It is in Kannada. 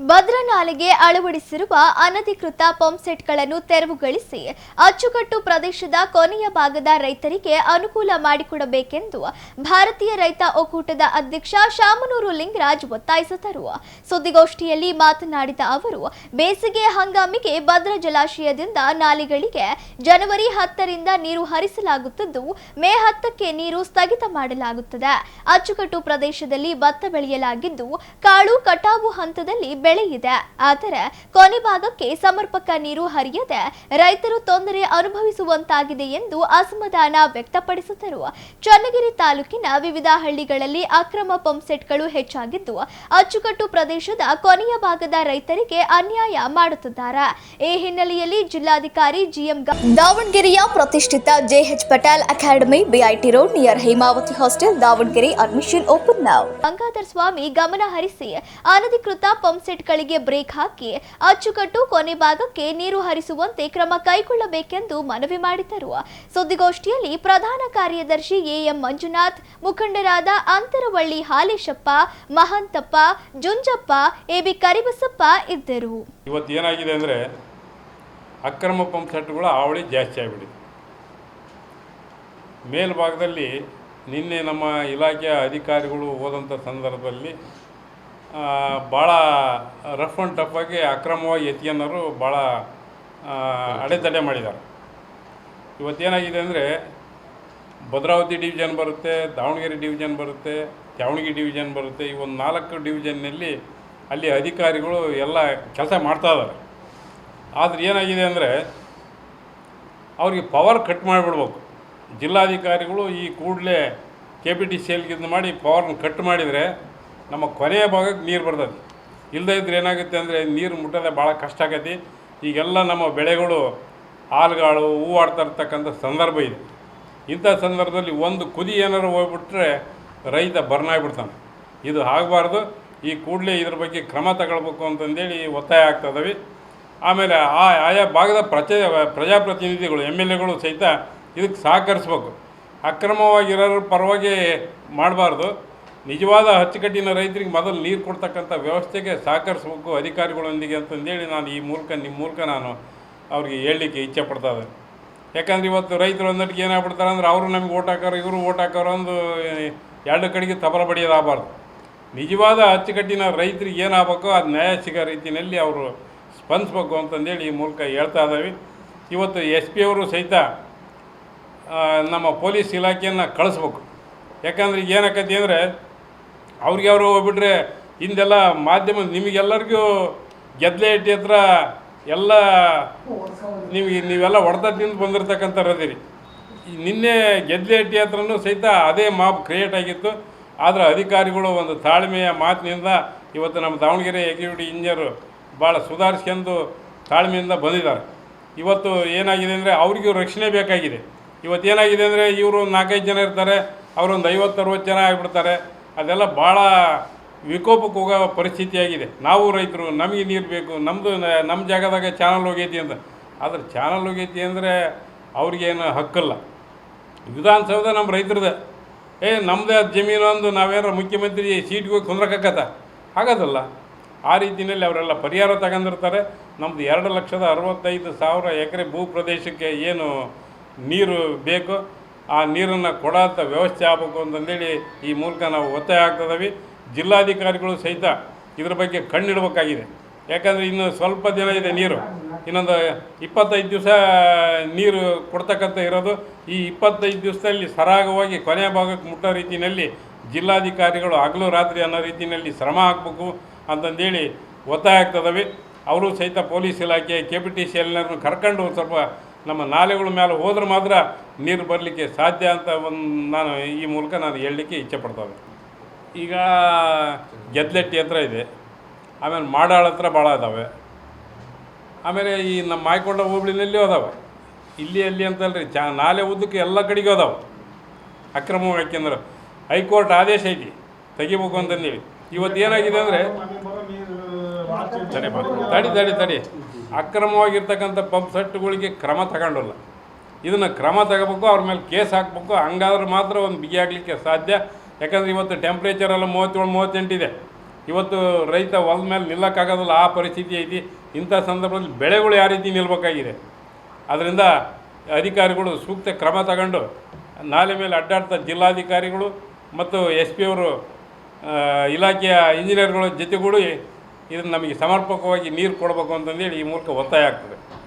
ಭದ್ರಾ ನಾಲೆಗೆ ಅಳವಡಿಸಿರುವ ಅನಧಿಕೃತ ಪಂಪ್ಸೆಟ್ಗಳನ್ನು ತೆರವುಗೊಳಿಸಿ ಅಚ್ಚುಕಟ್ಟು ಪ್ರದೇಶದ ಕೊನೆಯ ಭಾಗದ ರೈತರಿಗೆ ಅನುಕೂಲ ಮಾಡಿಕೊಡಬೇಕೆಂದು ಭಾರತೀಯ ರೈತ ಒಕ್ಕೂಟದ ಅಧ್ಯಕ್ಷ ಶಾಮನೂರು ಲಿಂಗರಾಜ್ ಒತ್ತಾಯಿಸಿದರು. ಸುದ್ದಿಗೋಷ್ಠಿಯಲ್ಲಿ ಮಾತನಾಡಿದ ಅವರು, ಬೇಸಿಗೆ ಹಂಗಾಮಿಗೆ ಭದ್ರಾ ಜಲಾಶಯದಿಂದ ನಾಲೆಗಳಿಗೆ ಜನವರಿ 10ರಿಂದ ನೀರು ಹರಿಸಲಾಗುತ್ತಿದ್ದು, ಮೇ 10ಕ್ಕೆ ನೀರು ಸ್ಥಗಿತ ಮಾಡಲಾಗುತ್ತದೆ. ಅಚ್ಚುಕಟ್ಟು ಪ್ರದೇಶದಲ್ಲಿ ಭತ್ತ ಬೆಳೆಯಲಾಗಿದ್ದು, ಕಾಳು ಕಟಾವು ಹಂತದಲ್ಲಿ ಬೆಳೆ ಇದೆ. ಆದರೆ ಕೊನೆ ಭಾಗಕ್ಕೆ ಸಮರ್ಪಕ ನೀರು ಹರಿಯದೆ ರೈತರು ತೊಂದರೆ ಅನುಭವಿಸುವಂತಾಗಿದೆ ಎಂದು ಅಸಮಾಧಾನ ವ್ಯಕ್ತಪಡಿಸಿದರು. ಚನ್ನಗಿರಿ ತಾಲೂಕಿನ ವಿವಿಧ ಹಳ್ಳಿಗಳಲ್ಲಿ ಅಕ್ರಮ ಪಂಪ್ಸೆಟ್ಗಳು ಹೆಚ್ಚಾಗಿದ್ದು, ಅಚ್ಚುಕಟ್ಟು ಪ್ರದೇಶದ ಕೊನೆಯ ಭಾಗದ ರೈತರಿಗೆ ಅನ್ಯಾಯ ಮಾಡುತ್ತಿದ್ದಾರೆ. ಈ ಹಿನ್ನೆಲೆಯಲ್ಲಿ ಜಿಲ್ಲಾಧಿಕಾರಿ ಜಿಎಂ ದಾವಣಗೆರೆಯ ಪ್ರತಿಷ್ಠಿತ JH Patel academy, BIT road near Hemavathi hostel, Davanagere admission open now. Gangadhar Swamy ಗಮನ ಹರಿಸಿ ಅನಧಿಕೃತ ಪಂಪ್ಸೆಟ್ಗಳಿಗೆ ಬ್ರೇಕ್ ಹಾಕಿ ಅಚ್ಚುಕಟ್ಟು ಕೊನೆ ಭಾಗಕ್ಕೆ ನೀರು ಹರಿಸುವಂತೆ ಕ್ರಮ ಕೈಗೊಳ್ಳಬೇಕೆಂದು ಮನವಿ ಮಾಡಿದರು. ಸುದ್ದಿಗೋಷ್ಠಿಯಲ್ಲಿ ಪ್ರಧಾನ ಕಾರ್ಯದರ್ಶಿ ಎಎಂ ಮಂಜುನಾಥ್, ಮುಖಂಡರಾದ ಅಂತರವಳ್ಳಿ ಹಾಲೇಶಪ್ಪ, ಮಹಂತಪ್ಪ, ಜುಂಜಪ್ಪ, ಎಬಿ ಕರಿಬಸಪ್ಪ ಇದ್ದರು. ಇವತ್ತು ಏನಾಗಿದೆ ಅಂದರೆ ಅಕ್ರಮ ಪಂಪ್ಸೆಟ್ಗಳ ಹಾವಳಿ ಜಾಸ್ತಿ ಆಗಿಬಿಟ್ಟಿದೆ. ಮೇಲ್ಭಾಗದಲ್ಲಿ ನಿನ್ನೆ ನಮ್ಮ ಇಲಾಖೆಯ ಅಧಿಕಾರಿಗಳು ಹೋದಂಥ ಸಂದರ್ಭದಲ್ಲಿ ಭಾಳ ರಫ್ ಆ್ಯಂಡ್ ಟಫ್ ಆಗಿ ಅಕ್ರಮವಾಗಿ ಎತ್ತಿಗೆನ್ನೋರು ಭಾಳ ಅಡೆತಡೆ ಮಾಡಿದ್ದಾರೆ. ಇವತ್ತೇನಾಗಿದೆ ಅಂದರೆ ಭದ್ರಾವತಿ ಡಿವಿಷನ್ ಬರುತ್ತೆ, ದಾವಣಗೆರೆ ಡಿವಿಷನ್ ಬರುತ್ತೆ, ತ್ಯಾವಣಗೆರೆ ಡಿವಿಷನ್ ಬರುತ್ತೆ. ಈ ಒಂದು 4 ಡಿವಿಷನ್ನಲ್ಲಿ ಅಲ್ಲಿ ಅಧಿಕಾರಿಗಳು ಎಲ್ಲ ಕೆಲಸ ಮಾಡ್ತಾಯಿದ್ದಾರೆ. ಆದರೆ ಏನಾಗಿದೆ ಅಂದರೆ ಅವ್ರಿಗೆ ಪವರ್ ಕಟ್ ಮಾಡಿಬಿಡ್ಬೇಕು. ಜಿಲ್ಲಾಧಿಕಾರಿಗಳು ಈ ಕೂಡಲೇ KPTCLಗಿಂದ ಮಾಡಿ ಪವರ್ನ ಕಟ್ ಮಾಡಿದರೆ ನಮ್ಮ ಕೊನೆಯ ಭಾಗಕ್ಕೆ ನೀರು ಬರ್ತದೆ. ಇಲ್ಲದೇ ಇದ್ರೆ ಏನಾಗುತ್ತೆ ಅಂದರೆ ನೀರು ಮುಟ್ಟೋದೇ ಭಾಳ ಕಷ್ಟ ಆಗೈತಿ. ಈಗೆಲ್ಲ ನಮ್ಮ ಬೆಳೆಗಳು ಹಾಲುಗಾಳು ಹೂವಾಡ್ತಾ ಇರ್ತಕ್ಕಂಥ ಸಂದರ್ಭ ಇದೆ. ಇಂಥ ಸಂದರ್ಭದಲ್ಲಿ ಒಂದು ಕುದಿ ಏನಾರು ಹೋಗ್ಬಿಟ್ರೆ ರೈತ ಬರ್ನಾಗ್ಬಿಡ್ತಾನೆ. ಇದು ಆಗಬಾರ್ದು. ಈ ಕೂಡಲೇ ಇದ್ರ ಬಗ್ಗೆ ಕ್ರಮ ತಗೊಳ್ಬೇಕು ಅಂತಂದೇಳಿ ಒತ್ತಾಯ ಆಗ್ತದವೆ. ಆಮೇಲೆ ಆಯಾ ಭಾಗದ ಪ್ರಜಾಪ್ರತಿನಿಧಿಗಳು MLAಗಳು ಸಹಿತ ಇದಕ್ಕೆ ಸಹಕರಿಸ್ಬೇಕು. ಅಕ್ರಮವಾಗಿರೋರ ಪರವಾಗಿ ಮಾಡಬಾರ್ದು. ನಿಜವಾದ ಅಚ್ಚುಕಟ್ಟಿನ ರೈತರಿಗೆ ಮೊದಲು ನೀರು ಕೊಡ್ತಕ್ಕಂಥ ವ್ಯವಸ್ಥೆಗೆ ಸಹಕರಿಸ್ಬೇಕು ಅಧಿಕಾರಿಗಳೊಂದಿಗೆ ಅಂತಂದೇಳಿ ನಾನು ನಿಮ್ಮ ಮೂಲಕ ನಾನು ಅವ್ರಿಗೆ ಹೇಳಲಿಕ್ಕೆ ಇಚ್ಛೆ ಪಡ್ತಾ ಇದ್ದೇನೆ. ಯಾಕಂದರೆ ಇವತ್ತು ರೈತರು ಒಂದಟ್ಟಿಗೆ ಏನಾಗ್ಬಿಡ್ತಾರೆ ಅಂದರೆ ಅವರು ನಮಗೆ ಓಟ್ ಹಾಕೋರು, ಇವರು ಓಟ್ ಹಾಕೋರು ಒಂದು 2 ಕಡೆಗೆ ತಬಲ ಬಡಿಯೋದಾಗಬಾರ್ದು. ನಿಜವಾದ ಅಚ್ಚುಕಟ್ಟಿನ ರೈತರಿಗೆ ಏನಾಗಬೇಕೋ ಅದು ನ್ಯಾಯ ಸಿಗೋ ರೀತಿಯಲ್ಲಿ ಅವರು ಸ್ಪಂದಿಸ್ಬೇಕು ಅಂತಂದೇಳಿ ಈ ಮೂಲಕ ಹೇಳ್ತಾ ಇದ್ದಾವೆ. ಇವತ್ತು SP ಅವರು ಸಹಿತ ನಮ್ಮ ಪೊಲೀಸ್ ಇಲಾಖೆಯನ್ನು ಕಳಿಸ್ಬೇಕು. ಯಾಕಂದರೆ ಈಗ ಏನಾಕತಿ ಅಂದರೆ ಅವ್ರಿಗೆ ಅವರು ಹೋಗ್ಬಿಟ್ರೆ ಹಿಂದೆಲ್ಲ ಮಾಧ್ಯಮ ನಿಮಗೆಲ್ಲರಿಗೂ ಗೆದ್ಲೆ ಇಟ್ಟಿ ಹತ್ರ ಎಲ್ಲ ನೀವೆಲ್ಲ ಹೊಡೆತ ತಿಂದು ಬಂದಿರತಕ್ಕಂಥರದಿರಿ. ನಿನ್ನೆ ಗೆದ್ಲೆ ಹಟ್ಟಿ ಹತ್ರನೂ ಸಹಿತ ಅದೇ ಮಾಪ್ ಕ್ರಿಯೇಟ್ ಆಗಿತ್ತು. ಆದರೆ ಅಧಿಕಾರಿಗಳು ಒಂದು ತಾಳ್ಮೆಯ ಮಾತಿನಿಂದ ಇವತ್ತು ನಮ್ಮ ದಾವಣಗೆರೆ ಎಕ್ಸಿಕ್ಯೂಟಿವ್ ಇಂಜಿನಿಯರು ಭಾಳ ಸುಧಾರಿಸ್ಕೊಂಡು ತಾಳ್ಮೆಯಿಂದ ಬಂದಿದ್ದಾರೆ. ಇವತ್ತು ಏನಾಗಿದೆ ಅಂದರೆ ಅವ್ರಿಗೂ ರಕ್ಷಣೆ ಬೇಕಾಗಿದೆ. ಇವತ್ತೇನಾಗಿದೆ ಅಂದರೆ ಇವರು 4-5 ಜನ ಇರ್ತಾರೆ, ಅವರೊಂದು 50-60 ಜನ ಆಗಿಬಿಡ್ತಾರೆ. ಅದೆಲ್ಲ ಭಾಳ ವಿಕೋಪಕ್ಕೆ ಹೋಗೋ ಪರಿಸ್ಥಿತಿಯಾಗಿದೆ. ನಾವು ರೈತರು, ನಮಗೆ ನೀರು ಬೇಕು, ನಮ್ಮ ಜಾಗದಾಗ ಚಾನಲ್ ಹೋಗೈತಿ ಅಂತ. ಆದರೆ ಚಾನಲ್ ಹೋಗೈತಿ ಅಂದರೆ ಅವ್ರಿಗೇನು ಹಕ್ಕಲ್ಲ. ವಿಧಾನಸೌಧ ನಮ್ಮ ರೈತರದೇ, ನಮ್ಮದೇ ಜಮೀನು ಅಂದು ನಾವೇನಾರು ಮುಖ್ಯಮಂತ್ರಿ ಸೀಟ್ಗೆ ಹೋಗಿ ಕುಂದ್ರಕ್ಕತ್ತ ಆಗೋದಲ್ಲ. ಆ ರೀತಿಯಲ್ಲಿ ಅವರೆಲ್ಲ ಪರಿಹಾರ ತಗೊಂಡಿರ್ತಾರೆ. ನಮ್ಮದು 2,65,000 ಎಕರೆ ಭೂ ಪ್ರದೇಶಕ್ಕೆ ಏನು ನೀರು ಬೇಕು ಆ ನೀರನ್ನು ಕೊಡೋಂಥ ವ್ಯವಸ್ಥೆ ಆಗಬೇಕು ಅಂತಂದೇಳಿ ಈ ಮೂಲಕ ನಾವು ಒತ್ತಾಯ ಆಗ್ತದವಿ. ಜಿಲ್ಲಾಧಿಕಾರಿಗಳು ಸಹಿತ ಇದ್ರ ಬಗ್ಗೆ ಕಣ್ಣಿಡಬೇಕಾಗಿದೆ. ಯಾಕಂದರೆ ಇನ್ನು ಸ್ವಲ್ಪ ದಿನ ಇದೆ ನೀರು, ಇನ್ನೊಂದು 25 ದಿವಸ ನೀರು ಕೊಡ್ತಕ್ಕಂಥ ಇರೋದು. ಈ 25 ದಿವಸದಲ್ಲಿ ಸರಾಗವಾಗಿ ಕೊನೆಯ ಭಾಗಕ್ಕೆ ಮುಟ್ಟೋ ರೀತಿಯಲ್ಲಿ ಜಿಲ್ಲಾಧಿಕಾರಿಗಳು ಹಗಲು ರಾತ್ರಿ ಅನ್ನೋ ರೀತಿಯಲ್ಲಿ ಶ್ರಮ ಹಾಕಬೇಕು ಅಂತಂದೇಳಿ ಒತ್ತಾಯ ಆಗ್ತದವೆ. ಅವರು ಸಹಿತ ಪೊಲೀಸ್ ಇಲಾಖೆ KPTCLನವ್ರನ್ನ ಕರ್ಕೊಂಡು ಸ್ವಲ್ಪ ನಮ್ಮ ನಾಲೆಗಳ ಮೇಲೆ ಹೋದ್ರೆ ಮಾತ್ರ ನೀರು ಬರಲಿಕ್ಕೆ ಸಾಧ್ಯ ಅಂತ ನಾನು ಈ ಮೂಲಕ ನಾನು ಹೇಳಲಿಕ್ಕೆ ಇಚ್ಛೆ ಪಡ್ತೇನೆ. ಈಗ ಗೆದ್ಲೆಟ್ಟಿ ಹತ್ರ ಇದೆ, ಆಮೇಲೆ ಮಾಡಾಳ ಹತ್ರ ಭಾಳ ಇದ್ದಾವೆ, ಆಮೇಲೆ ಈ ನಮ್ಮ ಮಾಯಕೊಂಡ ಹೋಬಳಿನಲ್ಲಿ ಅದಾವೆ. ಇಲ್ಲಿ ಅಲ್ಲಿ ಅಂತಲ್ರಿ, ನಾಲೆ ಉದ್ದಕ್ಕೆ ಎಲ್ಲ ಕಡೆಗೂ ಅದಾವೆ ಅಕ್ರಮವಾಗಿ. ಯಾಕೆಂದ್ರೆ ಹೈಕೋರ್ಟ್ ಆದೇಶ ಐತಿ ತೆಗಿಬೇಕು ಅಂತಂದೇಳಿ. ಇವತ್ತು ಏನಾಗಿದೆ ಅಂದರೆ ತಡಿ ಅಕ್ರಮವಾಗಿರ್ತಕ್ಕಂಥ ಪಂಪ್ಸೆಟ್ಗಳಿಗೆ ಕ್ರಮ ತಗೊಂಡಲ್ಲ. ಇದನ್ನು ಕ್ರಮ ತಗೋಬೇಕು, ಅವ್ರ ಮೇಲೆ ಕೇಸ್ ಹಾಕಬೇಕು. ಹಂಗಾದ್ರೆ ಮಾತ್ರ ಒಂದು ಬಿಗಿ ಆಗಲಿಕ್ಕೆ ಸಾಧ್ಯ. ಯಾಕಂದರೆ ಇವತ್ತು ಟೆಂಪ್ರೇಚರ್ ಎಲ್ಲ 37-38 ಇದೆ. ಇವತ್ತು ರೈತ ಹೊಲದ ಮೇಲೆ ನಿಲ್ಲಕ್ಕಾಗೋದಿಲ್ಲ, ಆ ಪರಿಸ್ಥಿತಿ ಐತಿ. ಇಂಥ ಸಂದರ್ಭದಲ್ಲಿ ಬೆಳೆಗಳು ಯಾವ ರೀತಿ ನಿಲ್ಲಬೇಕಾಗಿದೆ. ಅದರಿಂದ ಅಧಿಕಾರಿಗಳು ಸೂಕ್ತ ಕ್ರಮ ತಗೊಂಡು ನಾಲೆ ಮೇಲೆ ಅಡ್ಡಾಡ್ತಾ ಜಿಲ್ಲಾಧಿಕಾರಿಗಳು ಮತ್ತು ಎಸ್ ಪಿ ಅವರು ಇಲಾಖೆಯ ಇಂಜಿನಿಯರ್ಗಳ ಜೊತೆಗೂಡಿ ಇದನ್ನು ನಮಗೆ ಸಮರ್ಪಕವಾಗಿ ನೀರು ಕೊಡಬೇಕು ಅಂತಂದೇಳಿ ಈ ಮೂಲಕ ಒತ್ತಾಯ ಆಗ್ತದೆ.